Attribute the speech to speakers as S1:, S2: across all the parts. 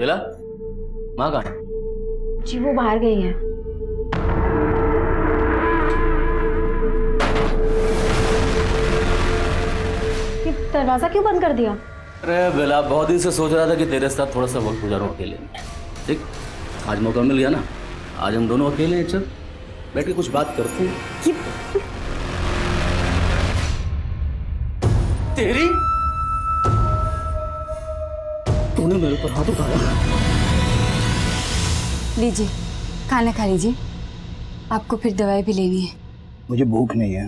S1: बेला, माँ कहाँ है?
S2: जी वो बाहर गई है। ये दरवाजा क्यों बंद कर दिया?
S1: अरे बेला, बहुत दिन से सोच रहा था कि तेरे साथ थोड़ा सा वक्त गुजारूं अकेले में। ठीक, आज मौका मिल गया ना, आज हम दोनों अकेले हैं, चल बैठ के कुछ बात करते हैं। तेरी तूने मेरे ऊपर हाथ उठाया।
S3: लीजिए, खाना खा लीजिए, आपको फिर दवाई भी लेनी है।
S4: मुझे भूख नहीं है।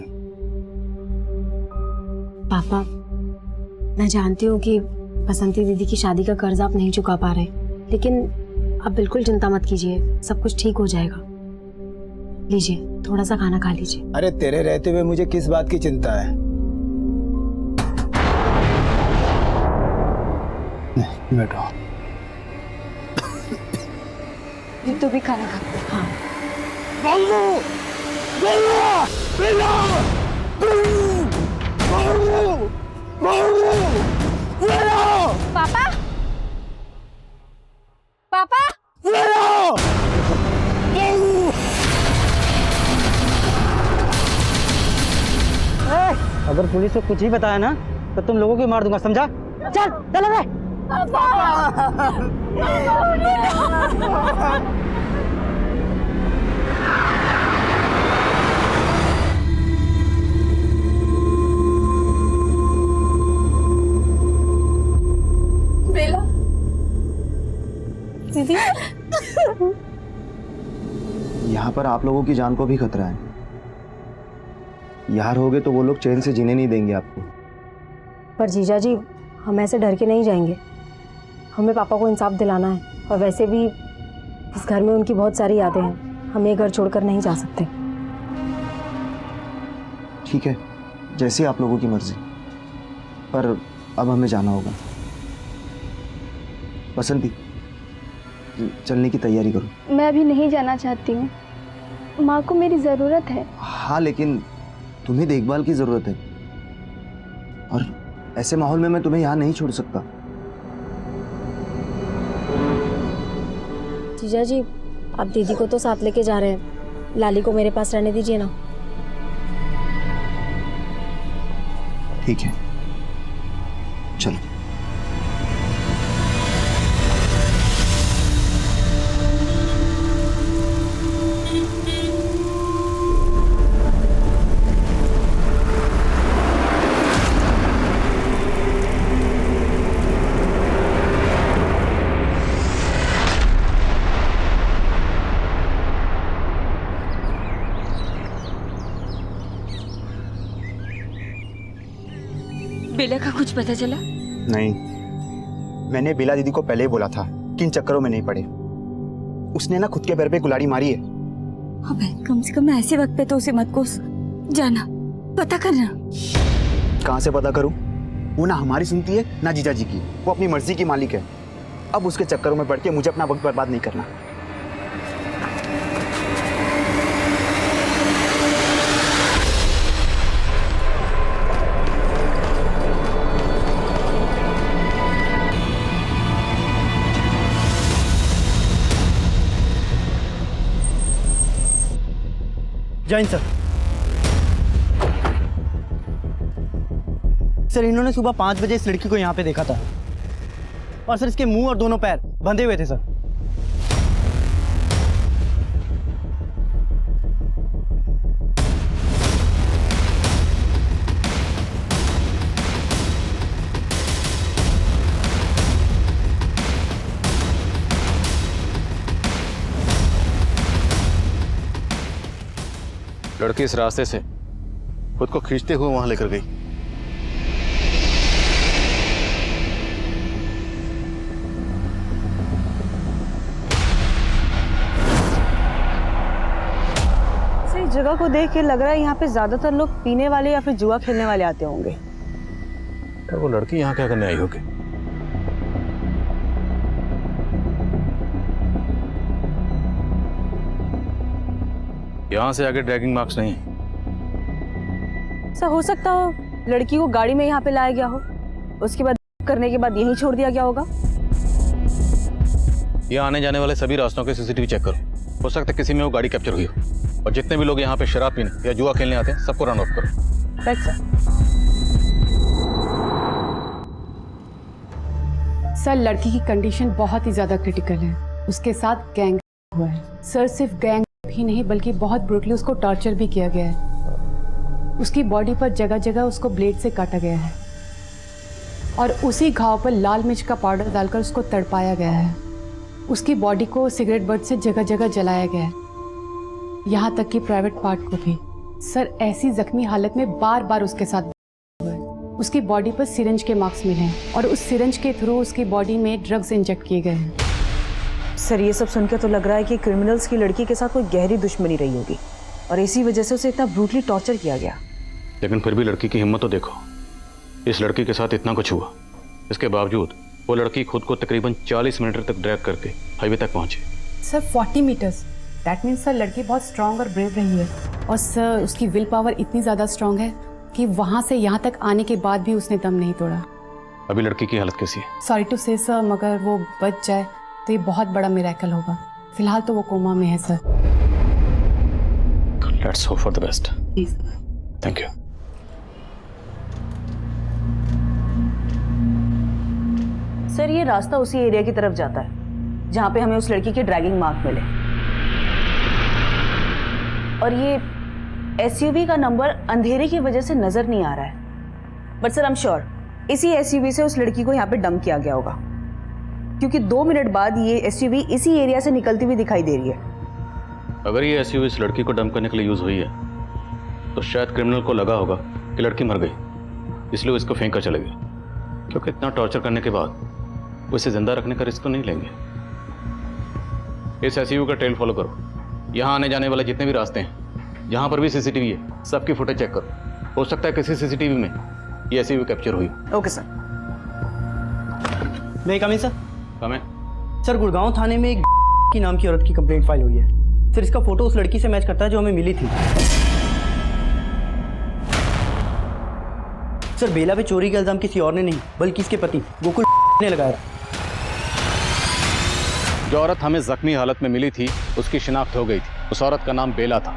S2: पापा, मैं जानती हूँ कि बसंती दीदी की शादी का कर्ज आप नहीं चुका पा रहे, लेकिन आप बिल्कुल चिंता मत कीजिए, सब कुछ ठीक हो जाएगा। लीजिए, थोड़ा सा खाना खा लीजिए।
S4: अरे तेरे रहते हुए मुझे किस बात की चिंता है? नहीं, बैठो।
S3: तो भी खाना खा।
S2: हाँ।
S4: बल्लू! बल्लू! बल्लू! बल्लू! बल्लू! बल्लू! बल्लू!
S3: पापा, पापा,
S4: बल्लू! बल्लू!
S5: अगर पुलिस को कुछ ही बताया ना तो तुम लोगों को मार दूंगा, समझा? चल चलो रे।
S3: बेला, दीदी,
S6: यहाँ पर आप लोगों की जान को भी खतरा है। यहाँ रहोगे तो वो लोग चैन से जीने नहीं देंगे आपको।
S2: पर जीजा जी, हम ऐसे डर के नहीं जाएंगे। हमें पापा को इंसाफ दिलाना है, और वैसे भी इस घर में उनकी बहुत सारी यादें हैं। हम ये घर छोड़कर नहीं जा सकते।
S6: ठीक है, जैसे आप लोगों की मर्जी, पर अब हमें जाना होगा। बसंती, चलने की तैयारी करो।
S7: मैं अभी नहीं जाना चाहती हूँ, माँ को मेरी ज़रूरत है।
S6: हाँ, लेकिन तुम्हें देखभाल की जरूरत है, और ऐसे माहौल में मैं तुम्हें यहाँ नहीं छोड़ सकता।
S2: जीजा जी, आप दीदी को तो साथ लेके जा रहे हैं, लाली को मेरे पास रहने दीजिए ना।
S6: ठीक है, चलो।
S3: बेला का कुछ पता चला?
S4: नहीं, मैंने बेला दीदी को पहले ही बोला था कि इन चक्करों में नहीं पड़े। उसने ना खुद के पैर पे कुल्हाड़ी मारी है।
S3: अबे, कम से कम ऐसे वक्त पे तो उसे मत कोस। जाना, पता करना।
S4: कहाँ से पता करूं? वो ना हमारी सुनती है ना जीजा जी की। वो अपनी मर्जी की मालिक है। अब उसके चक्करों में पड़ के मुझे अपना वक्त बर्बाद नहीं करना।
S5: जैन सर। सर, इन्होंने सुबह 5 बजे इस लड़की को यहाँ पे देखा था, और सर इसके मुंह और दोनों पैर बंधे हुए थे सर।
S8: लड़की इस रास्ते से खुद को खींचते हुए वहां लेकर गई।
S9: इस जगह को देख के लग रहा है यहाँ पे ज्यादातर लोग पीने वाले या फिर जुआ खेलने वाले आते होंगे।
S8: तो वो लड़की यहाँ क्या करने आई होगी? यहाँ से आगे ड्रैगिंग मार्क्स नहीं है।
S9: ऐसा हो सकता हो लड़की को गाड़ी में यहाँ पे लाया गया हो, उसके बाद करने के बाद यहीं छोड़ दिया गया होगा।
S8: यहाँ आने जाने वाले सभी रास्तों के सीसीटीवी चेक करो। हो सकता है किसी में वो गाड़ी कैप्चर हुई हो। और जितने भी लोग यहाँ पे शराब पीने या जुआ खेलने आते हैं सबको राउंड ऑफ करो।
S9: Right sir.
S10: सर, लड़की की कंडीशन बहुत ही ज़्यादा क्रिटिकल है। उसके साथ गैंग हुआ है सर। सिर्फ गैंग ही नहीं बल्कि बहुत ब्रूटली उसको टॉर्चर भी किया गया है। उसकी बॉडी पर जगह जगह उसको ब्लेड से काटा गया है और उसी घाव पर लाल मिर्च का पाउडर डालकर उसको तड़पाया गया है। उसकी बॉडी को सिगरेट बट से जगह जगह जलाया गया है, यहाँ तक कि प्राइवेट पार्ट को भी। सर, ऐसी जख्मी हालत में बार बार उसके साथ हुआ है। उसकी बॉडी पर सिरिंज के मार्क्स मिले हैं और उस सिरिंज के थ्रू उसकी बॉडी में ड्रग्स इंजेक्ट किए गए हैं।
S9: सर, ये सब सुनकर तो लग रहा है कि क्रिमिनल्स की लड़की के साथ कोई गहरी दुश्मनी रही होगी और इसी वजह से उसे इतना ब्रूटली टॉर्चर किया गया।
S8: लेकिन फिर भी लड़की की हिम्मत तो देखो। इस लड़की के साथ इतना कुछ हुआ, इसके बावजूद वो लड़की खुद को तकरीबन 40 मिनट तक ड्रैग करके हाईवे तक पहुंची।
S10: Sir, 40 metres, that means sir लड़की बहुत स्ट्रांग और ब्रेव रही है। और सर, उसकी विल पावर इतनी ज़्यादा स्ट्रांग है कि वहाँ से यहाँ तक आने के बाद भी उसने दम नहीं तोड़ा।
S8: अभी लड़की की हालत कैसी है?
S10: सॉरी टू से सर, मगर वो बच जाए तो ये बहुत बड़ा मिरेकल होगा। फिलहाल तो वो कोमा में है sir.
S8: Let's hope for the best. Thank you.
S9: Sir, ये रास्ता उसी एरिया की तरफ जाता है जहाँ पे हमें उस लड़की के ड्रैगिंग मार्क मिले और ये एसयूवी का नंबर अंधेरे की वजह से नजर नहीं आ रहा है। But sir, I am sure इसी एसयूवी से उस लड़की को यहाँ पे डंप किया गया होगा, क्योंकि 2 मिनट बाद ये एसयूवी इसी एरिया से निकलती हुई दिखाई दे रही है।
S8: अगर ये एसयूवी इस लड़की को डंप करने के लिए यूज हुई है तो शायद क्रिमिनल को लगा होगा कि लड़की मर गई, इसलिए वो इसको फेंक कर चले गए। क्योंकि इतना टॉर्चर करने के बाद वो इसे जिंदा रखने का रिस्क तो नहीं लेंगे। इस एसयूवी का ट्रेल फॉलो करो। यहाँ आने जाने वाले जितने भी रास्ते हैं, जहाँ पर भी सीसीटीवी है, सबकी फुटेज चेक करो। हो सकता है किसी सीसीटीवी में ये एसयूवी कैप्चर हुई।
S9: Okay sir.
S5: मैं कम सर।
S8: कमें?
S5: सर, गुड़गांव थाने में एक की नाम की औरत की कंप्लेंट फाइल हुई है। सर, इसका फोटो उस लड़की से मैच करता है जो हमें मिली थी। सर, बेला पे चोरी का इल्जाम किसी और ने नहीं बल्कि इसके पति गोकुल ने लगाया।
S8: जो औरत हमें जख्मी हालत में मिली थी उसकी शिनाख्त हो गई थी। उस औरत का नाम बेला था।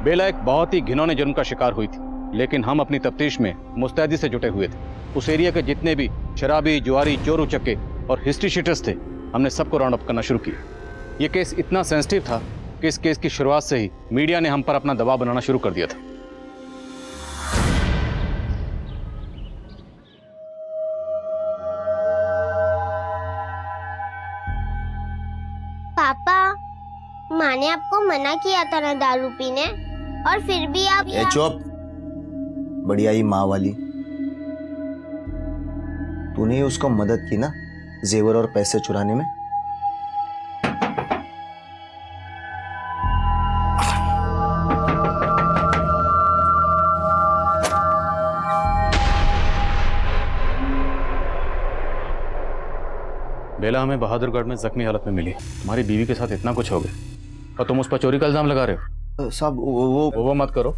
S8: बेला एक बहुत ही घिनौने जुर्म का शिकार हुई थी, लेकिन हम अपनी तफ्तीश में मुस्तैदी से जुटे हुए थे। उस एरिया के जितने भी शराबी, जुआरी, चोर उचक्के और हिस्ट्री शीटर्स थे, हमने सबको राउंड अप करना शुरू किया। ये केस इतना सेंसिटिव था कि इस केस की शुरुआत से ही मीडिया ने हम पर अपना दबाव बनाना शुरू कर दिया था।
S11: पापा, माँ ने आपको मना किया था ना दारू पीने, और फिर भी आप
S6: ये चुप। बढ़िया ही माँ वाली। तूने उसको मदद की ना जेवर और पैसे चुराने में।
S8: बेला हमें बहादुरगढ़ में जख्मी हालत में मिली। तुम्हारी बीवी के साथ इतना कुछ हो गया और तुम उस पर चोरी का इल्जाम लगा रहे हो।
S6: साहब,
S8: वो मत करो।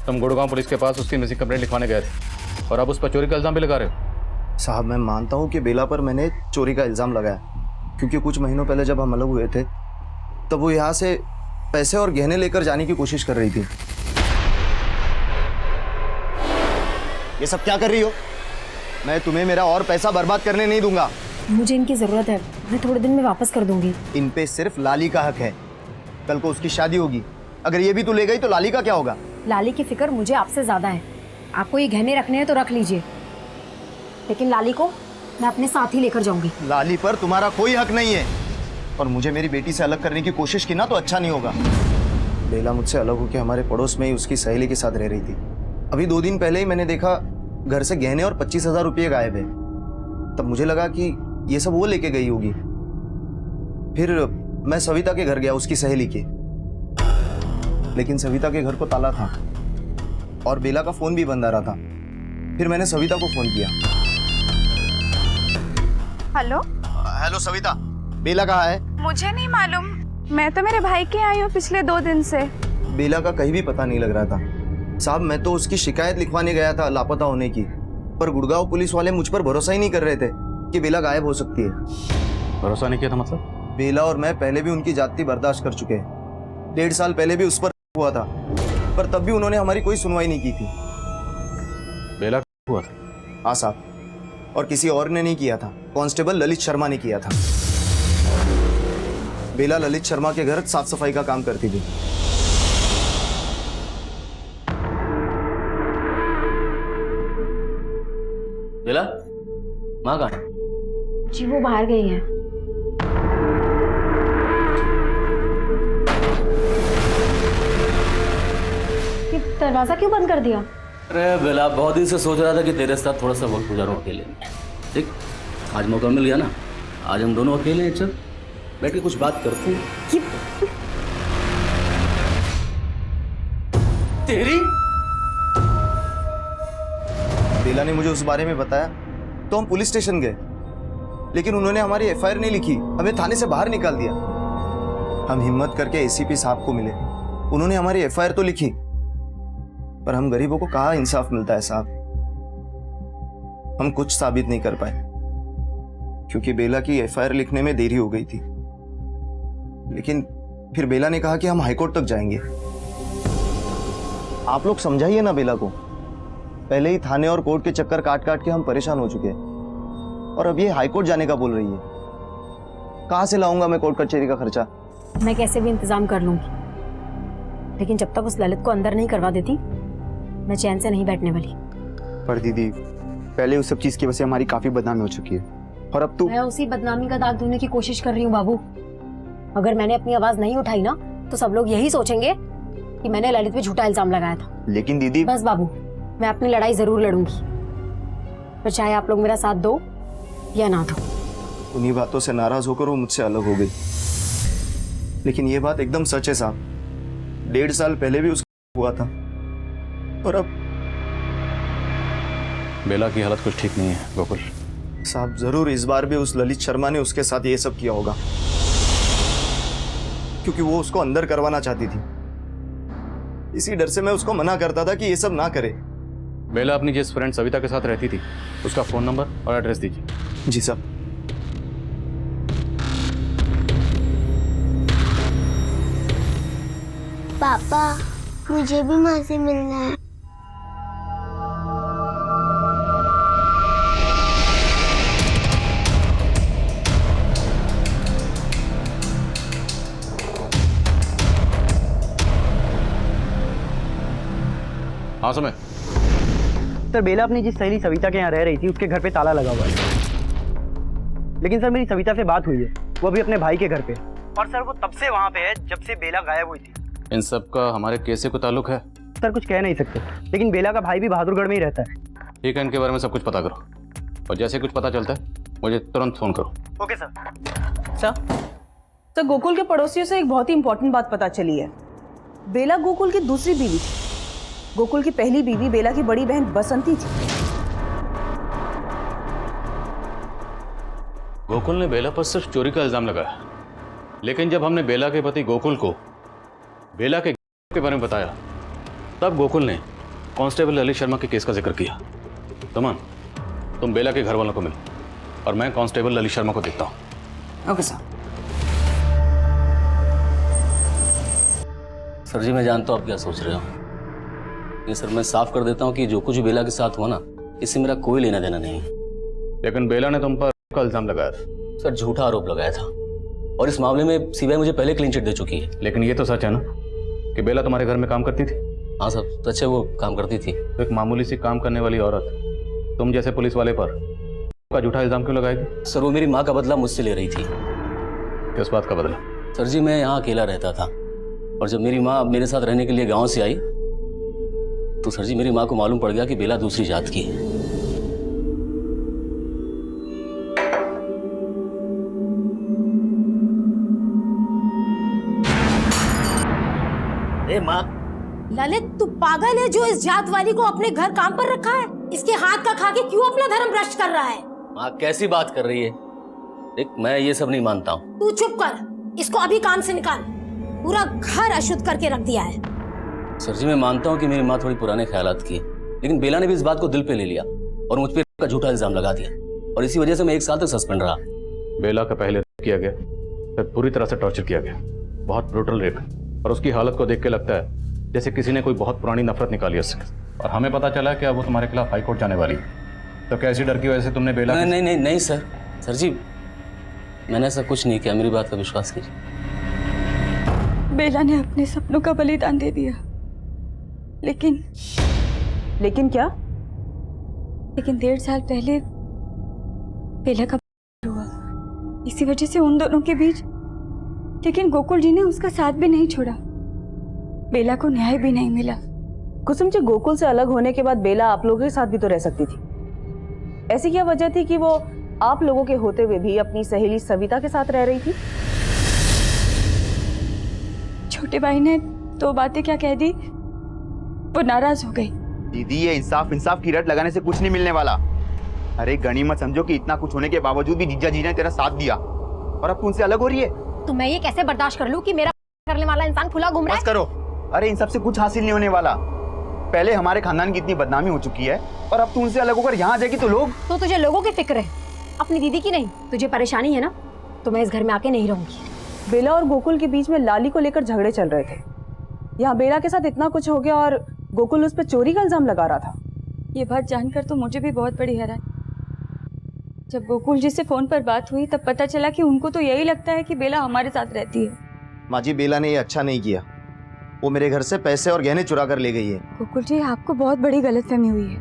S8: तुम गुड़गांव पुलिस के पास उसकी मिसिंग कंप्लेंट लिखवाने गए थे और अब उस पर चोरी का इल्जाम भी लगा रहे हो।
S6: साहब, मैं मानता हूँ कि बेला पर मैंने चोरी का इल्ज़ाम लगाया, क्योंकि कुछ महीनों पहले जब हम अलग हुए थे तब वो यहाँ से पैसे और गहने लेकर जाने की कोशिश कर रही थी। ये सब क्या कर रही हो? मैं तुम्हें मेरा और पैसा बर्बाद करने नहीं दूंगा।
S2: मुझे इनकी ज़रूरत है, मैं थोड़े दिन में वापस कर दूंगी।
S6: इन पे सिर्फ लाली का हक है। कल को उसकी शादी होगी, अगर ये भी तू ले गई तो लाली का क्या होगा?
S2: लाली की फिक्र मुझे आपसे ज़्यादा है। आपको ये गहने रखने हैं तो रख लीजिए, लेकिन लाली को मैं अपने साथ ही लेकर जाऊंगी।
S6: लाली पर तुम्हारा कोई हक नहीं है, और मुझे मेरी बेटी से अलग करने की कोशिश की ना तो अच्छा नहीं होगा। बेला मुझसे अलग होकर हमारे पड़ोस में ही उसकी सहेली के साथ रह रही थी। अभी 2 दिन पहले ही मैंने देखा घर से गहने और 25,000 रुपये गायब है। तब मुझे लगा कि ये सब वो लेके गई होगी। फिर मैं सविता के घर गया, उसकी सहेली के, लेकिन सविता के घर को ताला था और बेला का फोन भी बंद आ रहा था। फिर मैंने सविता को फोन किया। हेलो सविता, बेला कहाँ है?
S7: मुझे नहीं मालूम, मैं तो मेरे भाई के आई हूँ पिछले 2 दिन से।
S6: बेला का कहीं भी पता नहीं लग रहा था। साहब, मैं तो उसकी शिकायत लिखवाने गया था लापता होने की, पर गुड़गांव पुलिस वाले मुझ पर भरोसा ही नहीं कर रहे थे कि बेला गायब हो सकती है।
S8: भरोसा नहीं किया था मतलब?
S6: बेला और मैं पहले भी उनकी जाति बर्दाश्त कर चुके हैं। 1.5 साल पहले भी उस पर हुआ था, पर तब भी उन्होंने हमारी कोई सुनवाई नहीं की थी।
S8: बेला हुआ था?
S6: हाँ साहब, और किसी और ने नहीं किया था, कांस्टेबल ललित शर्मा ने किया था। बेला ललित शर्मा के घर साफ सफाई का काम करती थी।
S1: बेला माँ कहाँ है?
S2: जी वो बाहर गई है। ये दरवाजा क्यों बंद कर दिया?
S1: अरे बेला, बहुत दिन से सोच रहा था कि तेरे साथ थोड़ा सा वक्त गुजारूं अकेले। देख, आज मौका मिल गया ना, आज हम दोनों अकेले हैं, चल बैठ के कुछ बात करते हैं। तेरी
S6: बेला ने मुझे उस बारे में बताया तो हम पुलिस स्टेशन गए, लेकिन उन्होंने हमारी एफआईआर नहीं लिखी, हमें थाने से बाहर निकाल दिया। हम हिम्मत करके एसीपी साहब को मिले, उन्होंने हमारी एफआईआर तो लिखी, पर हम गरीबों को कहाँ इंसाफ मिलता है साहब। हम कुछ साबित नहीं कर पाए क्योंकि बेला की एफआईआर लिखने में देरी हो गई थी। लेकिन फिर बेला ने कहा कि हम हाईकोर्ट तक जाएंगे। आप लोग समझाइए ना बेला को, पहले ही थाने और कोर्ट के चक्कर काट काट के हम परेशान हो चुके हैं, और अब ये हाईकोर्ट जाने का बोल रही है। कहां से लाऊंगा मैं कोर्ट कचहरी का खर्चा?
S2: मैं कैसे भी इंतजाम कर लूंगी, लेकिन जब तक उस ललित को अंदर नहीं करवा देती मैं चैन से नहीं बैठने वाली।
S4: पर दीदी, पहले उस सब चीज की वजह से हमारी काफी बदनामी हो चुकी है, और अब तो
S2: मैं उसी बदनामी का दाग धोने की कोशिश कर रही हूँ बाबू। अगर मैंने अपनी आवाज नहीं उठाई ना तो सब लोग यही सोचेंगे कि मैंने ललित पे झूठा इल्जाम लगाया था।
S4: लेकिन दीदी,
S2: बस बाबू, मैं अपनी लड़ाई जरूर लड़ूंगी, पर चाहे आप लोग मेरा साथ दो या ना दो।
S6: उन्हीं बातों से नाराज होकर वो मुझसे अलग हो गई, लेकिन ये बात एकदम सच है साहब। 1.5 साल पहले भी उसका हुआ था, और अब
S8: बेला की हालत कुछ ठीक नहीं है गोकुल।
S6: साहब, जरूर इस बार भी उस ललित शर्मा ने उसके साथ ये सब किया होगा, क्योंकि वो उसको अंदर करवाना चाहती थी। इसी डर से मैं उसको मना करता था कि ये सब ना करे।
S8: बेला अपनी जिस फ्रेंड सविता के साथ रहती थी उसका फोन नंबर और एड्रेस दीजिए।
S6: जी साहब।
S11: पापा, मुझे भी माँ से मिलना है।
S8: हाँ समय।
S5: सर, बेला अपनी जिस सहेली सविता के यहाँ रह रही थी उसके घर पे ताला लगा हुआ है, लेकिन सर मेरी सविता से बात हुई है, वो अभी अपने भाई के घर पे, और सर वो तब से वहाँ पे है जब से बेला गायब हुई थी।
S8: इन सब का हमारे केस से कोई ताल्लुक है?
S5: सर कुछ कह नहीं सकते, लेकिन बेला का भाई भी बहादुरगढ़ में ही रहता है।
S8: ठीक है, इनके बारे में सब कुछ पता करो, और जैसे कुछ पता चलता है मुझे तुरंत फोन करो।
S5: Okay sir.
S9: सर, गोकुल के पड़ोसियों से एक बहुत ही इंपॉर्टेंट बात पता चली है। बेला गोकुल की दूसरी बीवी थी। गोकुल की पहली बीवी बेला की बड़ी बहन बसंती थी।
S8: गोकुल ने बेला पर सिर्फ चोरी का इल्जाम लगाया, लेकिन जब हमने बेला के पति गोकुल को बेला के बारे में बताया, तब गोकुल ने कांस्टेबल ललित शर्मा के केस का जिक्र किया। तमन, तुम बेला के घर वालों को मिलो, और मैं कांस्टेबल ललित शर्मा को देखता हूँ।
S9: Okay sir.
S1: सर जी, मैं जानता हूँ आप क्या सोच रहे हो। ये सर, मैं साफ कर देता हूँ कि जो कुछ बेला के साथ हुआ ना, इससे मेरा कोई लेना देना नहीं है।
S8: लेकिन बेला ने तुम पर का इल्जाम लगाया था।
S1: सर, झूठा आरोप लगाया था, और इस मामले में सीबीआई मुझे पहले क्लीन चिट दे चुकी है।
S8: लेकिन ये तो सच है ना कि बेला तुम्हारे घर में काम करती थी?
S1: हाँ सर, सच है, वो काम करती थी।
S8: तो एक मामूली सी काम करने वाली औरत तुम जैसे पुलिस वाले पर का झूठा इल्जाम क्यों लगाएगी?
S1: सर, वो मेरी माँ का बदला मुझसे ले रही थी।
S8: किस बात का बदला?
S1: सर जी, मैं यहाँ अकेला रहता था, और जब मेरी माँ मेरे साथ रहने के लिए गाँव से आई तो सर जी मेरी माँ को मालूम पड़ गया कि बेला दूसरी जात की है। माँ,
S2: ललित, तू पागल है जो इस जात वाली को अपने घर काम पर रखा है? इसके हाथ का खा के क्यों अपना धर्म भ्रष्ट कर रहा है?
S1: माँ कैसी बात कर रही है? देख, मैं ये सब नहीं मानता हूँ।
S2: तू चुप कर, इसको अभी काम से निकाल। पूरा घर अशुद्ध करके रख दिया है।
S1: सर जी, मैं मानता हूँ कि मेरी माँ थोड़ी पुराने ख्यालात की है, लेकिन बेला ने भी इस बात को दिल पे ले लिया और मुझ पे झूठा इल्जाम लगा दिया, और इसी वजह से मैं 1 साल तक सस्पेंड रहा।
S8: बेला का पहले किया गया पूरी तरह से टॉर्चर किया गया, बहुत ब्रूटल रेप है। और उसकी हालत को देख के लगता है जैसे किसी ने कोई बहुत पुरानी नफरत निकाली उससे। और हमें पता चला कि अब वो तुम्हारे खिलाफ हाई कोर्ट जाने वाली है। तो क्या ऐसी डर की वजह से तुमने बेला
S1: नहीं नहीं नहीं नहीं सर, सर जी मैंने ऐसा कुछ नहीं किया, मेरी बात का विश्वास कीजिए।
S3: बेला ने अपने सपनों का बलिदान दे दिया, लेकिन
S9: क्या?
S3: लेकिन 1.5 साल पहले बेला का हुआ, इसी वजह से उन दोनों के बीच। लेकिन गोकुल जी ने उसका साथ भी नहीं छोड़ा, बेला को न्याय भी नहीं मिला।
S9: कुसुम जी, गोकुल से अलग होने के बाद बेला आप लोगों के साथ भी तो रह सकती थी। ऐसी क्या वजह थी कि वो आप लोगों के होते हुए भी अपनी सहेली सविता के साथ रह रही थी?
S3: छोटे भाई ने 2 बातें क्या कह दी, वो नाराज हो गई।
S4: दीदी ये इंसाफ की रट लगाने से कुछ नहीं मिलने वाला। अरे गनीमत समझो कि इतना कुछ होने के बावजूद भी जीजा जी ने तेरा साथ दिया और अब तू उनसे अलग हो रही है।
S2: तो मैं ये कैसे बर्दाश्त कर लूं कि मेरा करने वाला इंसान खुला घूम रहा है?
S4: बस करो। अरे इन सब से कुछ हासिल नहीं होने वाला। पहले हमारे खानदान की इतनी बदनामी हो चुकी है और अब तू उनसे अलग होकर यहाँ आ जाएगी तो लोग।
S2: तो तुझे लोगों की फिक्र है, अपनी दीदी की नहीं? तुझे परेशानी है ना, तो मैं इस घर में आके नहीं रहूंगी।
S9: बेला और गोकुल के बीच में लाली को लेकर झगड़े चल रहे थे। यहाँ बेला के साथ इतना कुछ हो गया और गोकुल उस पर चोरी का इल्जाम लगा रहा था।
S3: ये बात जानकर तो मुझे भी बहुत बड़ी हैरान। जब गोकुल जी से फोन पर बात हुई तब पता चला कि उनको तो यही लगता है कि बेला हमारे साथ रहती है।
S6: माँ जी, बेला ने ये अच्छा नहीं किया। वो मेरे घर से पैसे और गहने चुरा कर ले गई है।
S3: गोकुल जी, आपको बहुत बड़ी गलतफहमी हुई है,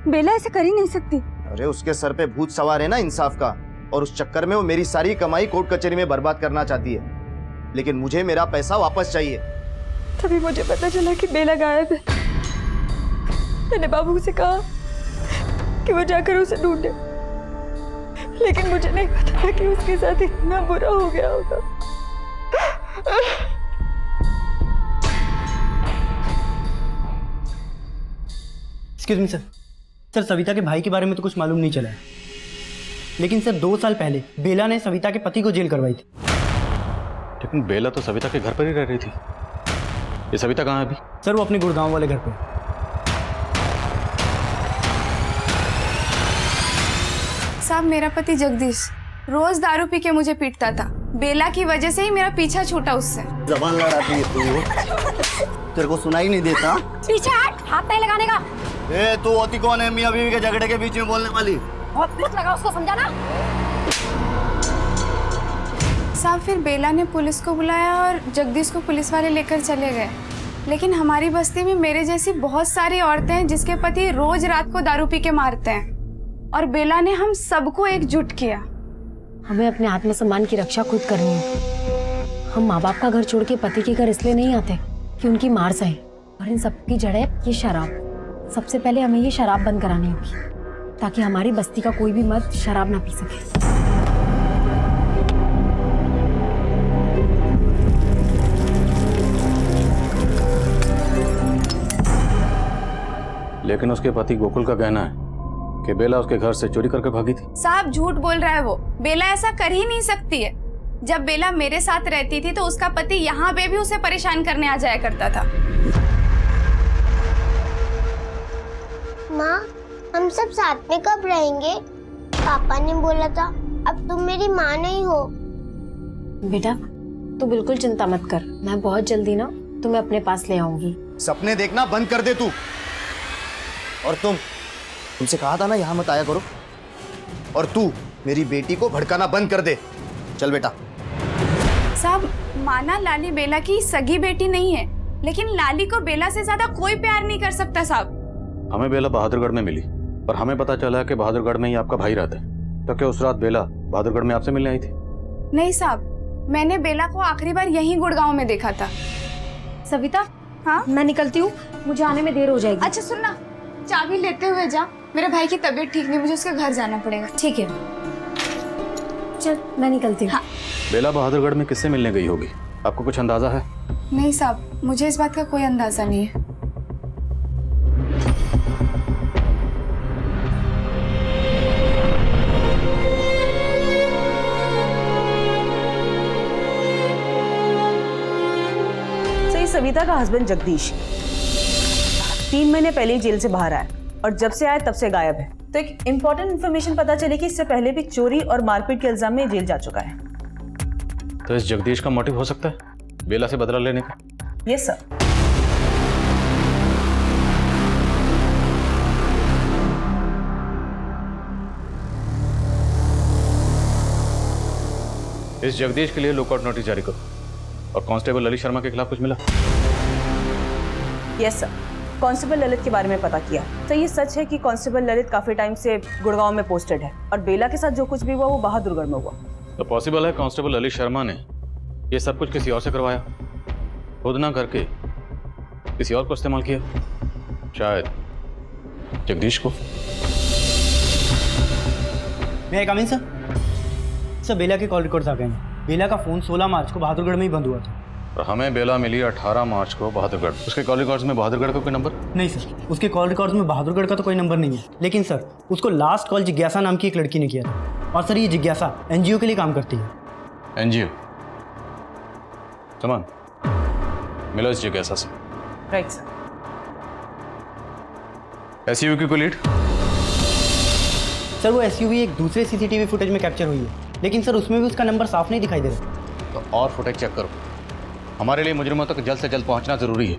S3: बेला ऐसे कर ही नहीं सकती।
S6: अरे उसके सर पे भूत सवार है ना इंसाफ का, और उस चक्कर में वो मेरी सारी कमाई कोर्ट कचहरी में बर्बाद करना चाहती है। लेकिन मुझे मेरा पैसा वापस चाहिए।
S3: तभी मुझे पता चला कि बेला गायब है। मैंने बाबू से कहा कि वो जाकर उसे ढूंढे, लेकिन मुझे नहीं पता था कि उसके साथ इतना बुरा हो गया होगा।
S5: Excuse me sir. Sir, Savita के भाई के बारे में तो कुछ मालूम नहीं चला है, लेकिन सर 2 साल पहले बेला ने सविता के पति को जेल करवाई थी।
S8: लेकिन बेला तो सविता के घर पर ही रह रही थी। ये सविता कहाँ है अभी?
S5: सर वो अपने गुड़गांव वाले घर पे।
S12: साहब, मेरा पति जगदीश रोज दारू पी के मुझे पीटता था। बेला की वजह से ही मेरा पीछा छूटा उससे।
S6: जबान लड़ाती है तू, तेरे को सुनाई नहीं देता?
S2: पीछे हट, हाथ नहीं लगाने का।
S6: ए तू होती कौन है मियां बीवी के झगड़े के बीच में बोलने वाली?
S2: बहुत मत लगा उसको, समझाना।
S12: साहब, फिर बेला ने पुलिस को बुलाया और जगदीश को पुलिस वाले लेकर चले गए। लेकिन हमारी बस्ती में मेरे जैसी बहुत सारी औरतें हैं जिसके पति रोज रात को दारू पी के मारते हैं, और बेला ने हम सबको एकजुट किया।
S2: हमें अपने आत्मसम्मान की रक्षा खुद करनी है। हम माँ बाप का घर छोड़ के पति के घर इसलिए नहीं आते कि उनकी मार सहे, और इन सब की जड़ है ये शराब। सबसे पहले हमें ये शराब बंद करानी होगी ताकि हमारी बस्ती का कोई भी मर्द शराब ना पी सके।
S8: लेकिन उसके पति गोकुल का कहना है कि बेला उसके घर से चोरी करके भागी थी।
S12: साहब, झूठ बोल रहा है वो। बेला ऐसा कर ही नहीं सकती है। जब बेला मेरे साथ रहती थी तो उसका पति यहाँ पे भी उसे परेशान करने आ जाया करता था।
S11: माँ, हम सब साथ में कब रहेंगे? पापा ने बोला था अब तुम मेरी माँ नहीं हो।
S2: बेटा तू बिल्कुल चिंता मत कर, मैं बहुत जल्दी ना तुम्हें अपने पास ले आऊंगी।
S6: सपने देखना बंद कर दे तू। और तुमसे कहा था ना यहाँ मत आया करो। और तू मेरी बेटी को भड़काना बंद कर दे। चल बेटा।
S12: साहब, माना लाली बेला की सगी बेटी नहीं है, लेकिन लाली को बेला से ज्यादा कोई प्यार नहीं कर सकता साहब।
S8: हमें बेला बहादुरगढ़ में मिली और हमें पता चला कि बहादुरगढ़ में ही आपका भाई रहता है। तो क्या उस रात बेला बहादुरगढ़ में आपसे मिलने आई थी?
S12: नहीं साहब, मैंने बेला को आखिरी बार यहीं गुड़गांव में देखा था।
S2: सविता,
S12: हाँ
S2: मैं निकलती हूँ, मुझे आने में देर हो जाएगी।
S12: अच्छा सुनना, चाबी लेते हुए जा, मेरे भाई की तबीयत ठीक नहीं, मुझे उसके घर जाना पड़ेगा।
S2: ठीक है, चल मैं निकलती हूँ।
S12: हाँ।
S8: बेला बहादुरगढ़ में किससे मिलने गई होगी, आपको कुछ अंदाजा है?
S12: नहीं साहब, मुझे इस बात का कोई अंदाजा नहीं है।
S9: सविता का हस्बैंड जगदीश 3 महीने पहले ही जेल से बाहर आया और जब से आया तब से गायब है। तो एक इम्पोर्टेंट इन्फॉर्मेशन पता चली कि इससे पहले भी चोरी और मारपीट के इल्जाम में जेल जा चुका है।
S8: तो इस जगदीश का मोटिव हो सकता है बेला से बदला लेने का।
S9: Yes sir.
S8: इस जगदीश के लिए लुकआउट नोटिस जारी करो। और कांस्टेबल ललित शर्मा के खिलाफ कुछ मिला?
S9: यस सर, कांस्टेबल ललित के बारे में पता किया। तो ये सच है कि कांस्टेबल ललित काफी टाइम से गुड़गांव में पोस्टेड है और बेला के साथ जो कुछ भी हुआ वो बहादुरगढ़ में हुआ।
S8: तो पॉसिबल है कांस्टेबल ललित शर्मा ने ये सब कुछ किसी और से करवाया, खुद ना करके किसी और को इस्तेमाल किया, शायद जगदीश को।
S5: मैं कम इन सर? सर बेला के कॉल रिकॉर्ड्स आ गए हैं। बेला का फ़ोन 16 मार्च को बहादुरगढ़ में ही बंद हुआ था।
S8: और हमें बेला मिली 18 मार्च को बहादुरगढ़। उसके कॉल रिकॉर्ड्स में बहादुरगढ़ का कोई नंबर?
S5: नहीं सर, उसके कॉल रिकॉर्ड्स में बहादुरगढ़ का तो कोई नंबर नहीं है। लेकिन सर उसको लास्ट कॉल जिज्ञासा नाम की एक लड़की ने किया था। और सर ये जिज्ञासा एनजीओ के लिए काम करती है।
S8: एनजीओ? समान मिलो इस जिज्ञासा से।
S9: Right sir.
S8: एसयूवी की कोई लीड?
S5: सर वो एसयूवी एक दूसरे सीसीटीवी फुटेज में कैप्चर हुई है, लेकिन सर उसमें भी उसका नंबर साफ नहीं दिखाई दे रहा।
S8: तो और फुटेज चेक करो। हमारे लिए मुजरिमों तक जल्द से जल्द पहुंचना जरूरी है।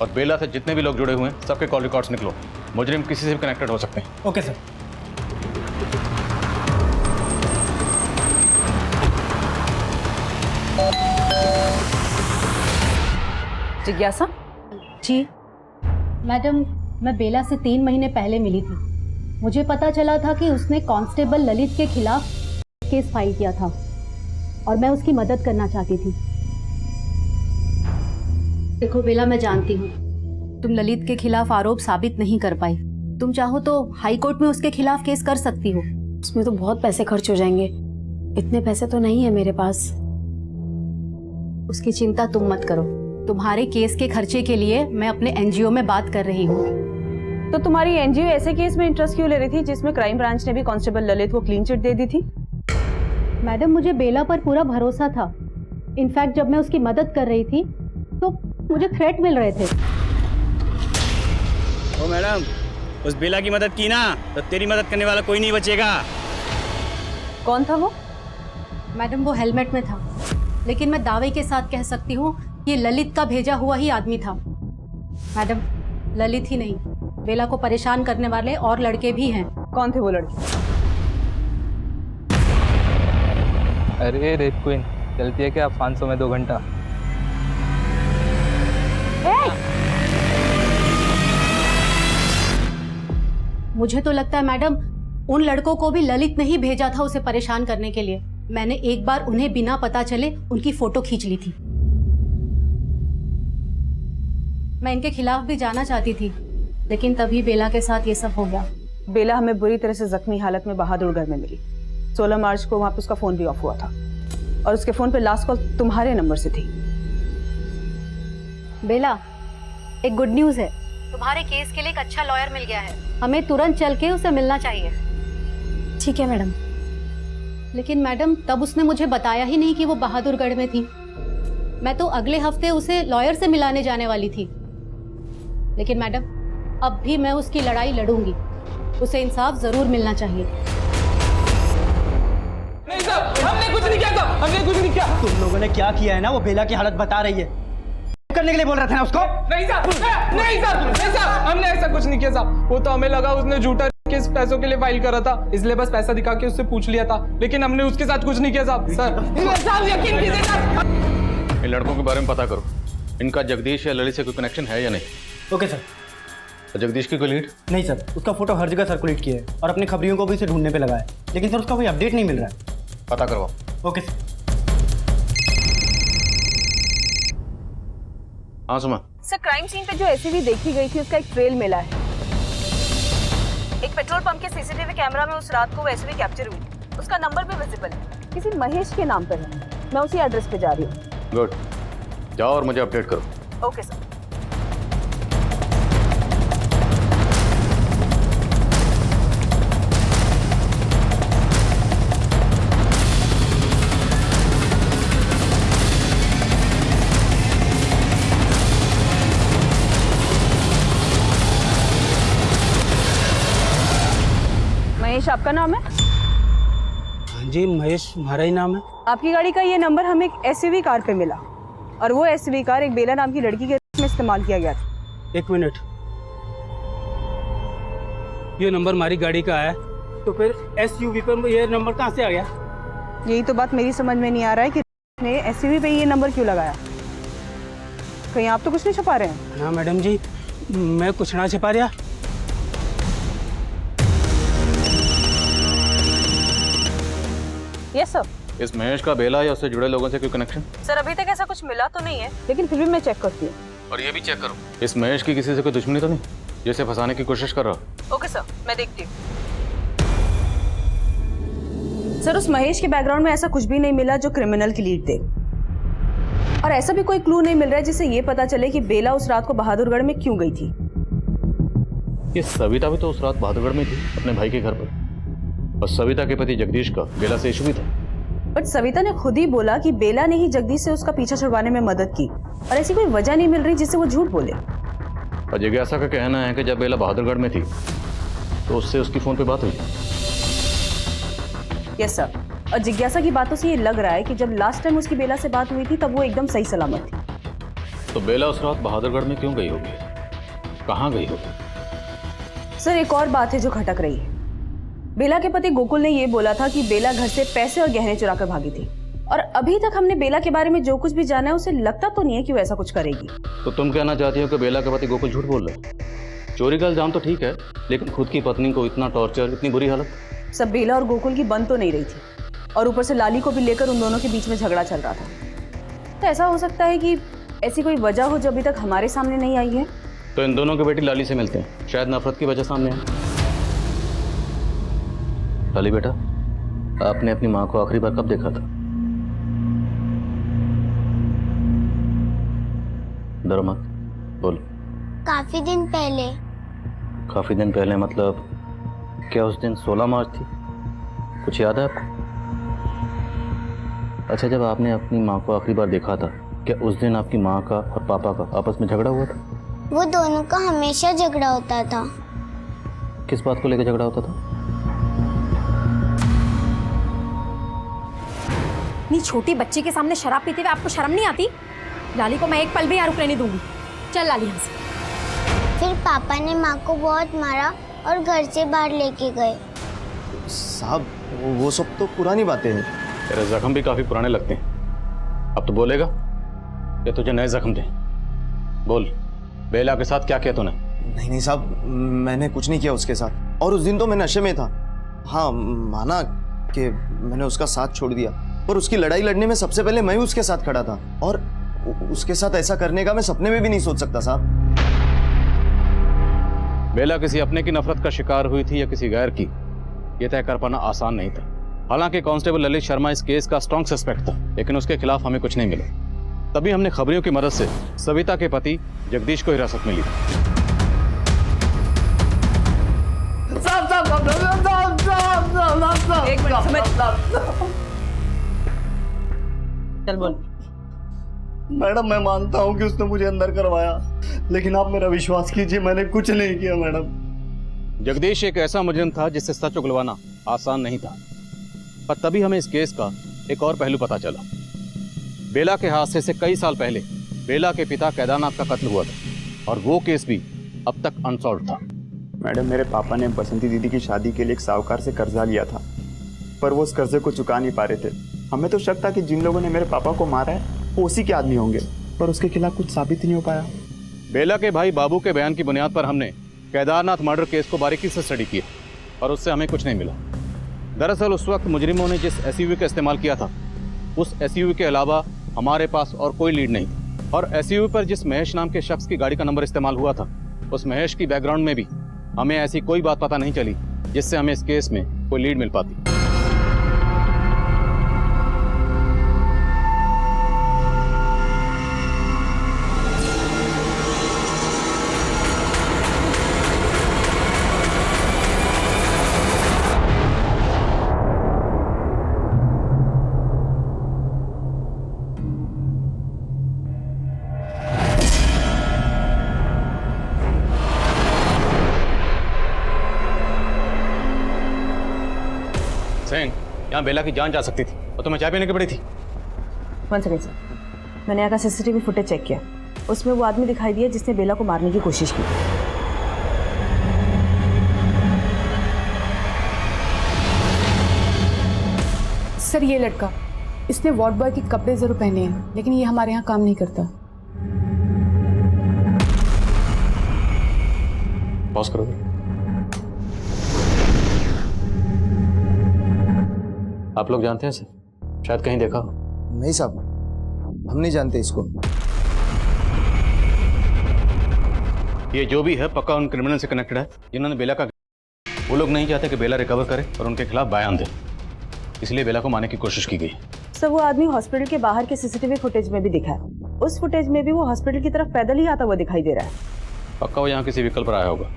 S8: और बेला से जितने भी लोग जुड़े हुए हैं सबके कॉल रिकॉर्ड्स निकलो। मुजरिम किसी से भी कनेक्टेड हो सकते हैं।
S5: Okay sir.
S9: जिज्ञासा
S10: जी मैडम, मैं बेला से 3 महीने पहले मिली थी। मुझे पता चला था कि उसने कांस्टेबल ललित के खिलाफ केस फाइल किया था और मैं उसकी मदद करना चाहती थी। देखो बेला, मैं जानती हूँ तुम ललित के खिलाफ आरोप साबित नहीं कर पाई। तुम चाहो तो हाई कोर्ट में उसके खिलाफ केस कर सकती हो।
S2: उसमें तो बहुत पैसे खर्च हो जाएंगे, इतने पैसे तो नहीं है मेरे पास।
S10: उसकी चिंता तुम मत करो। तुम्हारे केस के खर्चे के लिए मैं अपने एनजीओ में बात कर रही हूँ।
S9: तो तुम्हारी एनजीओ ऐसे केस में इंटरेस्ट क्यों ले रही थी जिसमें क्राइम ब्रांच ने भी कांस्टेबल ललित को क्लीन चिट दे दी थी?
S10: मैडम, मुझे बेला पर पूरा भरोसा था। इनफैक्ट जब मैं उसकी मदद कर रही थी तो मुझे थ्रेट मिल रहे थे।
S5: ओ मैडम, उस बेला की मदद की ना तो तेरी मदद करने वाला कोई नहीं बचेगा।
S9: कौन था वो?
S10: मैडम, वो हेलमेट में था, लेकिन मैं दावे के साथ कह सकती हूँ ये ललित का भेजा हुआ ही आदमी था। मैडम, ललित ही नहीं, बेला को परेशान करने वाले और लड़के भी हैं।
S9: कौन थे वो लड़के?
S13: अरे रेप क्वीन, चलती है क्या 500 में 2 घंटा?
S10: मुझे तो लगता है मैडम उन लड़कों को भी ललित ने ही भेजा था उसे परेशान करने के लिए। मैंने एक बार उन्हें बिना पता चले उनकी फोटो खींच ली थी। मैं इनके खिलाफ भी जाना चाहती थी, लेकिन तभी बेला के साथ ये सब हो गया।
S9: बेला हमें बुरी तरह से जख्मी हालत में बहादुरगढ़ में मिली। 16 मार्च को वहां पे उसका फोन भी ऑफ हुआ था और उसके फोन पे लास्ट कॉल तुम्हारे नंबर से थी।
S10: बेला, एक गुड न्यूज़ है। तुम्हारे केस के लिए एक अच्छा लॉयर मिल गया है। हमें तुरंत चल के उसे मिलना चाहिए।
S2: ठीक है मैडम।
S10: लेकिन मैडम, तब उसने मुझे बताया ही नहीं कि वो बहादुरगढ़ में थी। मैं तो अगले हफ्ते उसे लॉयर से मिलाने जाने वाली थी। लेकिन मैडम, अब भी मैं उसकी लड़ाई लड़ूंगी। उसे इंसाफ जरूर मिलना चाहिए।
S13: नहीं साहब, हमने कुछ नहीं किया साहब, हमने कुछ नहीं किया।
S5: तुम लोगों ने क्या किया है ना, वो बेला की हालत बता रही है। करने के लिए बोल रहे थे ना उसको?
S13: नहीं साहब, नहीं साहब, नहीं साहब, हमने ऐसा कुछ नहीं किया साहब। वो तो हमें लगा उसने झूठा केस पैसों के लिए फाइल करा था, इसलिए बस पैसा दिखा के उससे पूछ लिया था। लेकिन हमने उसके साथ कुछ नहीं किया साहब। सर यकीन कीजिए साहब।
S8: इन लड़कों के बारे में पता करो, इनका जगदीश या ललित से कोई कनेक्शन है या नहीं।
S5: Okay sir.
S8: और जगदीश की कोई लीड?
S5: नहीं सर, उसका फोटो हर जगह सर्कुलेट किया है और अपने खबरियों को भी उसे ढूंढने पे लगा है, लेकिन सर उसका कोई अपडेट नहीं मिल रहा है।
S8: पता करवाओ।
S5: Okay sir.
S8: हाँ सुमा।
S9: सर, क्राइम सीन पे जो एसीवी देखी गई थी उसका एक ट्रेल मिला है। एक पेट्रोल पंप के सीसीटीवी कैमरा में उस रात को वो एसीवी कैप्चर हुई। उसका नंबर भी विजिबल है, किसी महेश के नाम पर है। मैं उसी एड्रेस पे जा रही हूँ।
S8: गुड, जाओ और मुझे अपडेट करो।
S9: Okay sir. महेश आपका नाम है?
S5: जी महेश हमारा ही नाम है।
S9: आपकी गाड़ी का ये नंबर हमें एक एसयूवी कार पे मिला और वो एसयूवी कार एक बेला नाम की लड़की के में इस्तेमाल किया गया था।
S5: 1 मिनट, ये नंबर हमारी गाड़ी का है, तो फिर एसयूवी पर ये नंबर कहाँ से आ गया?
S9: यही तो बात मेरी समझ में नहीं आ रहा है कि ने एसयूवी पे ये नंबर क्यों लगाया। कहीं आप तो कुछ नहीं छुपा रहे हैं?
S5: ना मैडम जी, मैं कुछ ना छिपा रहा।
S9: Yes sir.
S8: इस महेश का बेला या उससे जुड़े लोगों से कोई कनेक्शन?
S9: सर अभी तक ऐसा कुछ मिला तो नहीं है, लेकिन फिर भी मैं चेक करती हूँ।
S8: और ये भी चेक करो, इस महेश की किसी से कोई दुश्मनी तो नहीं जिसे फंसाने की कोशिश कर रहा?
S9: ओके सर, मैं देखती हूँ। सर उस महेश के बैकग्राउंड में ऐसा कुछ भी नहीं मिला जो क्रिमिनल की लीड दे, और ऐसा भी कोई क्लू नहीं मिल रहा है जिससे ये पता चले कि बेला उस रात को बहादुरगढ़ में क्यों गई थी।
S8: ये सविता भी तो उस रात बहादुरगढ़ में थी अपने भाई के घर पर, और सविता के पति जगदीश का बेला से इशू भी था।
S9: बट सविता ने खुद ही बोला कि बेला ने ही जगदीश से उसका पीछा छुड़वाने में मदद की, और ऐसी कोई वजह नहीं मिल रही जिससे वो झूठ बोले।
S8: और जिज्ञासा का कहना है कि जब बेला बहादुरगढ़ में थी तो उससे उसकी फोन पे बात हुई।
S9: यस सर, और जिज्ञासा की बातों से ये लग रहा है कि जब लास्ट टाइम उसकी बेला से बात हुई थी तब वो एकदम सही सलामत थी।
S8: तो बेला उस रात बहादुरगढ़ में क्यों गई होगी, कहाँ गई होगी?
S9: सर एक और बात है जो खटक रही है। बेला के पति गोकुल ने ये बोला था कि बेला घर से पैसे और गहने चुरा कर भागी थी, और अभी तक हमने बेला के बारे में जो कुछ भी जाना है उसे लगता तो नहीं है कि वो ऐसा कुछ करेगी।
S8: तो तुम कहना चाहती हो कि बेला के पति गोकुल झूठ बोल रहे? चोरी का इल्जाम तो ठीक है, लेकिन खुद की पत्नी को इतना टॉर्चर, इतनी बुरी हालत?
S9: सब बेला और गोकुल की बन तो नहीं रही थी, और ऊपर से लाली को भी लेकर उन दोनों के बीच में झगड़ा चल रहा था। तो ऐसा हो सकता है कि ऐसी कोई वजह हो जो अभी तक हमारे सामने नहीं आई है।
S8: तो इन दोनों की बेटी लाली से मिलते हैं, शायद नफरत की वजह सामने है। लाली बेटा, आपने अपनी माँ को आखिरी बार कब देखा था? डरो मत, बोलो।
S11: काफी दिन पहले।
S8: काफी दिन पहले मतलब क्या उस दिन 16 मार्च थी? कुछ याद है आपको? अच्छा, जब आपने अपनी माँ को आखिरी बार देखा था, क्या उस दिन आपकी माँ का और पापा का आपस में झगड़ा हुआ था?
S11: वो दोनों का हमेशा झगड़ा होता था।
S8: किस बात को लेकर झगड़ा होता था?
S2: इतनी छोटी बच्ची के सामने शराब पीते हुए आपको शर्म नहीं आती? लाली को मैं एक पल भी यहाँ रुकने नहीं दूंगी। चल लाली यहाँ से।
S11: फिर पापा ने माँ को बहुत मारा और घर से बाहर लेके गए।
S6: साहब वो सब तो पुरानी बातें हैं।
S8: तेरे जख्म भी काफी पुराने लगते हैं। अब तो बोलेगा या तुझे नए जख्म दे? बोल, बेला के साथ क्या किया तूने?
S6: नहीं साहब, मैंने कुछ नहीं किया उसके साथ, और उस दिन तो मैं नशे में था। हाँ, माना कि मैंने उसका साथ छोड़ दिया, पर उसकी लड़ाई लड़ने में सबसे पहले मैं उसके साथ खड़ा था, और उसके साथ ऐसा करने का मैं सपने में भी नहीं सोच सकता साहब।
S8: बेला किसी अपने की नफरत का शिकार हुई थी या किसी गैर की, यह तय कर पाना आसान नहीं था। हालांकि कांस्टेबल ललित शर्मा इस केस का स्ट्रॉन्ग सस्पेक्ट था, लेकिन उसके खिलाफ हमें कुछ नहीं मिला। तभी हमने खबरियों की मदद से सविता के पति जगदीश को हिरासत में ली।
S9: एक मिनट, चल बोल।
S14: मैडम मैं मानता हूँ कि उसने मुझे अंदर करवाया, लेकिन आप मेरा विश्वास कीजिए, मैंने कुछ नहीं किया मैडम।
S8: जगदीश एक ऐसा मुजरिम था जिससे सच उगलवाना आसान नहीं था, पर तभी हमें इस केस का एक और पहलू पता चला। बेला के हादसे से कई साल पहले बेला के पिता केदारनाथ का कत्ल हुआ था, और वो केस भी अब तक अनसॉल्व था।
S4: मैडम, मेरे पापा ने बसंती दीदी की शादी के लिए एक साहूकार से कर्जा लिया था, पर वो उस कर्जे को चुका नहीं पा रहे थे। हमें तो शक था कि जिन लोगों ने मेरे पापा को मारा है वो उसी के आदमी होंगे, पर उसके खिलाफ कुछ साबित ही नहीं हो पाया।
S8: बेला के भाई बाबू के बयान की बुनियाद पर हमने केदारनाथ मर्डर केस को बारीकी से स्टडी किया, और उससे हमें कुछ नहीं मिला। दरअसल उस वक्त मुजरिमों ने जिस एसयूवी का इस्तेमाल किया था, उस एसयूवी के अलावा हमारे पास और कोई लीड नहीं थी, और एसयूवी पर जिस महेश नाम के शख्स की गाड़ी का नंबर इस्तेमाल हुआ था, उस महेश की बैकग्राउंड में भी हमें ऐसी कोई बात पता नहीं चली जिससे हमें इस केस में कोई लीड मिल पाती। यहाँ बेला की जान जा सकती थी और तुम्हें चाय पीने की पड़ी थी।
S9: वन सेकेंड सर, मैंने यहाँ का सीसीटीवी फुटेज चेक किया, उसमें वो आदमी दिखाई दिया जिसने बेला को मारने की कोशिश की।
S10: सर ये लड़का, इसने वार्ड बॉय के कपड़े जरूर पहने हैं, लेकिन ये हमारे यहाँ काम नहीं करता।
S8: पॉज करोगे? आप लोग जानते हैं इसे? शायद कहीं देखा हो।
S6: नहीं साहब, हम नहीं जानते इसको।
S8: ये जो भी है पक्का उन क्रिमिनल से कनेक्टेड है जिन्होंने बेला का। वो लोग नहीं चाहते कि बेला रिकवर करे और उनके खिलाफ बयान दे, इसलिए बेला को मारने की कोशिश की गई।
S9: सर वो आदमी हॉस्पिटल के बाहर के सीसीटीवी फुटेज में भी दिखा है, उस फुटेज में भी वो हॉस्पिटल की तरफ पैदल ही आता हुआ दिखाई दे रहा है।
S8: पक्का वो यहाँ किसी व्हीकल पर आया होगा।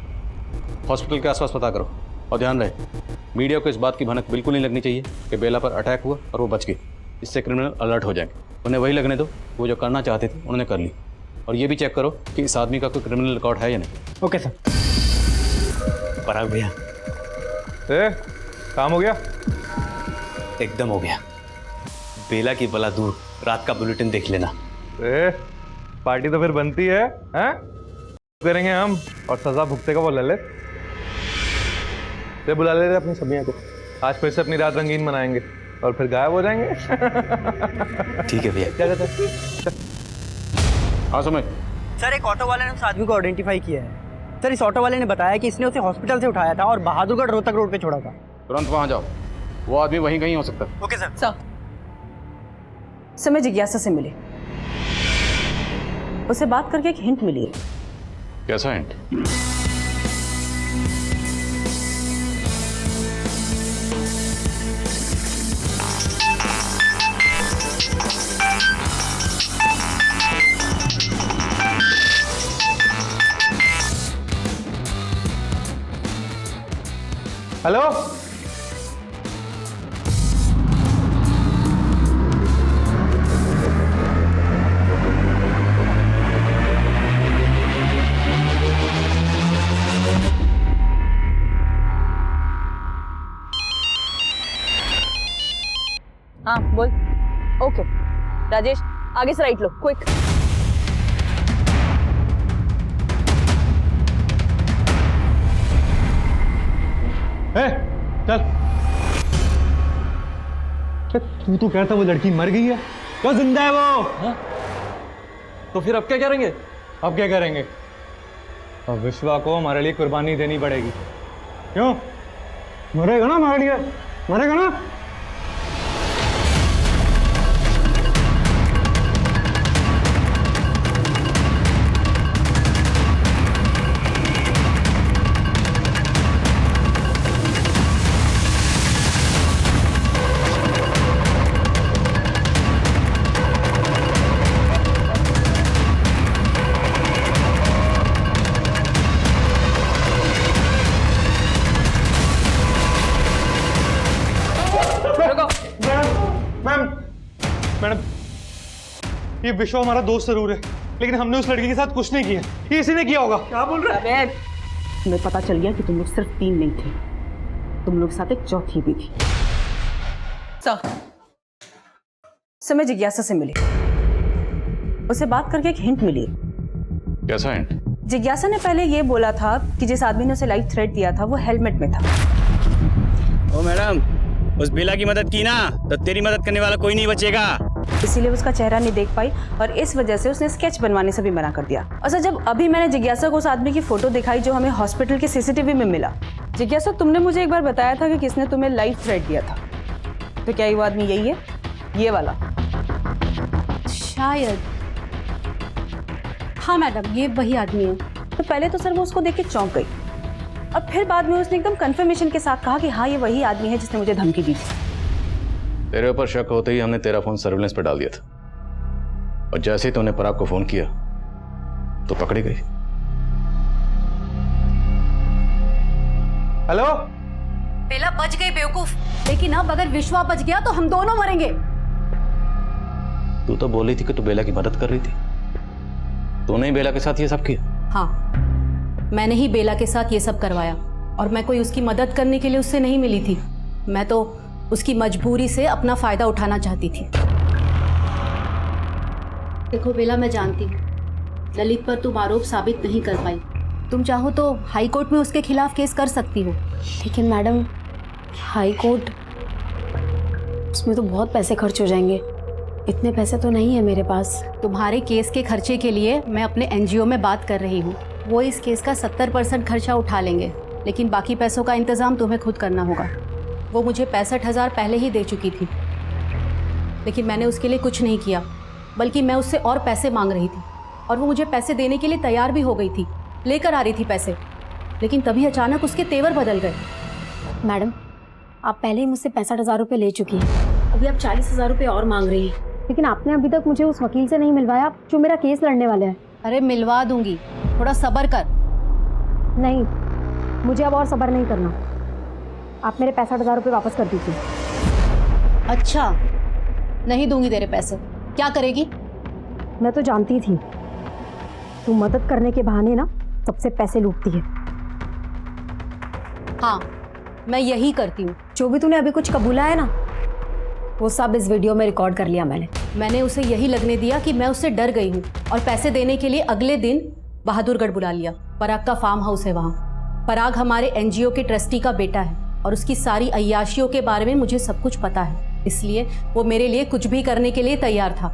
S8: हॉस्पिटल के आसपास पता करो और ध्यान रहे मीडिया को इस बात की भनक बिल्कुल नहीं लगनी चाहिए कि बेला पर अटैक हुआ और वो बच गई। इससे क्रिमिनल अलर्ट हो जाएंगे। उन्हें वही लगने दो, वो जो करना चाहते थे उन्होंने कर ली। और ये भी चेक करो कि इस आदमी का कोई क्रिमिनल रिकॉर्ड है या नहीं।
S5: Okay sir.
S8: पराग भैया,
S13: काम हो गया?
S1: एकदम हो गया। बेला की बला दूर, रात का बुलेटिन देख लेना।
S13: पार्टी तो फिर बनती है, हैं? करेंगे हम, और सजा भुगतेगा वो ललित। बुला ले रहे अपनी सबिया को, आज फिर से अपनी रात रंगीन मनाएंगे और फिर गायब हो जाएंगे।
S1: ठीक है भैया।
S13: क्या कहते हैं?
S8: हाँ समझ।
S5: सर एक ऑटो वाले ने उस आदमी को आइडेंटिफाई किया है। सर इस ऑटो वाले ने बताया कि इसने उसे हॉस्पिटल से उठाया था और बहादुरगढ़ रोहतक रोड पे छोड़ा था।
S8: तुरंत वहां जाओ, वो आदमी वहीं कहीं हो सकता है।
S5: Okay sir.
S9: सर मैं जिज्ञासा से मिली, उससे बात करके एक हिंट मिली है।
S8: कैसा हिंट?
S13: हेलो,
S9: हाँ बोल। ओके राजेश, आगे से राइट लो, क्विक।
S13: चल। तू तो कहता वो लड़की मर गई है, क्या जिंदा है वो? तो फिर अब क्या करेंगे? अब क्या करेंगे? अब विश्वा को हमारे लिए कुर्बानी देनी पड़ेगी। क्यों? मरेगा ना हमारे लिए, मरेगा ना? मैडम, ये विश्व हमारा दोस्त जरूर है, लेकिन हमने उस लड़की के साथ कुछ नहीं किया। ये इसी ने किया होगा। क्या बोल रहे हैं?
S9: तुम्हें पता चल गया कि तुम लोग सिर्फ 3 नहीं थे, तुम लोग साथ एक चौथी भी थी। सर मैं जिज्ञासा से मिली, उससे बात करके एक हिंट मिली।
S8: कैसा हिंट?
S9: जिज्ञासा ने पहले ये बोला था कि जिस आदमी ने उसे लाइफ थ्रेट दिया था वो हेलमेट में था।
S5: ओ मैडम, उस बेला की मदद की ना तो तेरी मदद करने वाला कोई नहीं बचेगा।
S9: इसीलिए उसका चेहरा नहीं देख पाई और इस वजह से उसने स्केच बनवाने से भी मना कर दिया। और सर जब अभी मैंने जिज्ञासा को उस आदमी की फोटो दिखाई जो हमें हॉस्पिटल के सीसीटीवी में मिला, जिज्ञासा तुमने मुझे एक बार बताया था कि किसने तुम्हें लाइफ थ्रेट दिया था, तो क्या ये वो आदमी यही है, ये वाला?
S2: शायद हाँ मैडम, ये वही आदमी है।
S9: तो पहले तो सर वो उसको देख के चौंक गई और फिर बाद में उसने एकदम कंफर्मेशन के साथ कहा कि हाँ ये वही आदमी है जिसने मुझे धमकी दी थी।
S8: तेरे ऊपर शक होते ही हमने तेरा फोन सर्विलेंस पे डाल दिया था और जैसे ही तूने पराग को फोन किया तो पकड़ी गई।
S13: हेलो,
S2: बेला बच गई बेवकूफ, लेकिन अब अगर विश्वा बच गया तो हम दोनों मरेंगे।
S8: तू तो बोल रही थी कि तू बेला की मदद कर रही थी, तूने ही बेला के साथ ये सब किया?
S2: हाँ, मैंने ही बेला के साथ ये सब करवाया और मैं कोई उसकी मदद करने के लिए उससे नहीं मिली थी। मैं तो
S9: उसकी मजबूरी से अपना फायदा उठाना चाहती थी।
S10: देखो बेला, मैं जानती हूँ ललित पर तुम आरोप साबित नहीं कर पाई।
S9: तुम चाहो तो हाई कोर्ट में उसके खिलाफ केस कर सकती हो।
S2: लेकिन मैडम, हाई कोर्ट, उसमें तो बहुत पैसे खर्च हो जाएंगे। इतने पैसे तो नहीं है मेरे पास।
S9: तुम्हारे केस के खर्चे के लिए मैं अपने एनजीओ में बात कर रही हूँ। वो इस केस का 70% खर्चा उठा लेंगे, लेकिन बाकी पैसों का इंतज़ाम तुम्हें खुद करना होगा। वो मुझे 65,000 पहले ही दे चुकी थी, लेकिन मैंने उसके लिए कुछ नहीं किया, बल्कि मैं उससे और पैसे मांग रही थी और वो मुझे पैसे देने के लिए तैयार भी हो गई थी, लेकर आ रही थी पैसे। लेकिन तभी अचानक उसके तेवर बदल गए।
S2: मैडम, आप पहले ही मुझसे 65,000 रुपये ले चुकी हैं, अभी आप 40,000 रुपये और मांग रही हैं। लेकिन आपने अभी तक मुझे उस वकील से नहीं मिलवाया जो मेरा केस लड़ने वाला है।
S9: अरे मिलवा दूंगी, थोड़ा सब्र कर।
S2: नहीं, मुझे अब और सब्र नहीं करना। आप मेरे 65,000 रुपये वापस कर दीजिए।
S9: अच्छा, नहीं दूंगी तेरे पैसे। क्या करेगी?
S2: मैं तो जानती थी तू मदद करने के बहाने ना सबसे पैसे लूटती है।
S9: हाँ, मैं यही करती हूँ।
S2: जो भी तूने अभी कुछ कबूला है ना, वो सब इस वीडियो में रिकॉर्ड कर लिया मैंने
S9: उसे यही लगने दिया कि मैं उससे डर गई हूँ और पैसे देने के लिए अगले दिन बहादुरगढ़ बुला लिया। पराग का फार्म हाउस है वहाँ। पराग हमारे एनजीओ के ट्रस्टी का बेटा है और उसकी सारी अय्याशियों के बारे में मुझे सब कुछ पता है, इसलिए वो मेरे लिए कुछ भी करने के लिए तैयार था।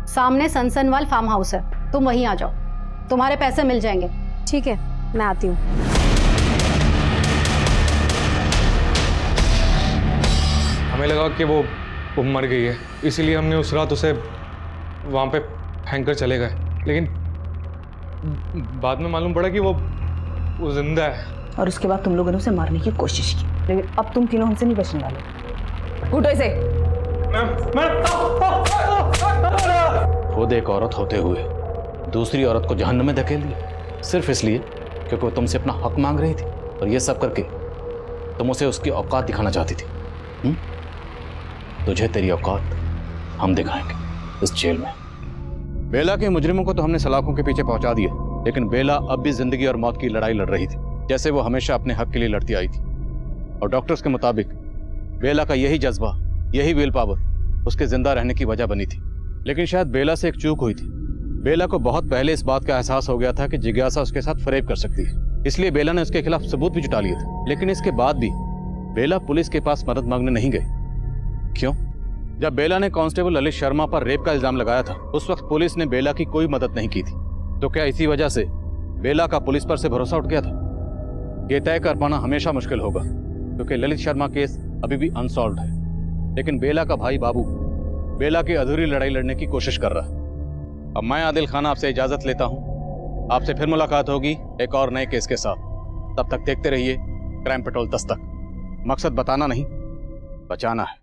S9: सामने सनसनवाल फार्म हाउस है, तुम वहीं आ जाओ, तुम्हारे पैसे मिल जाएंगे।
S2: ठीक है, मैं आती हूँ।
S13: हमें लगा कि वो मर गई है, इसीलिए हमने उस रात उसे वहाँ पे फेंक कर चले गए, लेकिन बाद में मालूम पड़ा कि वो जिंदा है।
S9: और उसके बाद तुम लोगों ने उसे मारने की कोशिश की, लेकिन अब तुम तीनों हमसे नहीं बचने वाले। उठो इसे।
S8: खुद एक औरत होते हुए दूसरी औरत को जहन्नम में धकेल दिया, सिर्फ इसलिए क्योंकि वो तुमसे अपना हक मांग रही थी, और ये सब करके तुम उसे उसकी औकात दिखाना चाहती थी। तुझे तेरी औकात हम दिखाएंगे इस जेल में। बेला के मुजरिमों को तो हमने सलाखों के पीछे पहुंचा दिया, लेकिन बेला अब भी जिंदगी और मौत की लड़ाई लड़ रही थी, जैसे वो हमेशा अपने हक के लिए लड़ती आई थी। और डॉक्टर्स के मुताबिक बेला का यही जज्बा, यही विल पावर उसके जिंदा रहने की वजह बनी थी। लेकिन शायद बेला से एक चूक हुई थी। बेला को बहुत पहले इस बात का एहसास हो गया था कि जिज्ञासा उसके साथ फरेब कर सकती है, इसलिए बेला ने उसके खिलाफ सबूत भी जुटा लिए थे। लेकिन इसके बाद भी बेला पुलिस के पास मदद मांगने नहीं गई। क्यों? जब बेला ने कांस्टेबल ललित शर्मा पर रेप का इल्जाम लगाया था, उस वक्त पुलिस ने बेला की कोई मदद नहीं की थी। तो क्या इसी वजह से बेला का पुलिस पर से भरोसा उठ गया था? यह तय कर पाना हमेशा मुश्किल होगा, क्योंकि ललित शर्मा केस अभी भी अनसॉल्व्ड है। लेकिन बेला का भाई बाबू बेला की अधूरी लड़ाई लड़ने की कोशिश कर रहा है। अब मैं आदिल खान आपसे इजाजत लेता हूं। आपसे फिर मुलाकात होगी एक और नए केस के साथ। तब तक देखते रहिए क्राइम पेट्रोल दस्तक। मकसद बताना नहीं, बचाना है।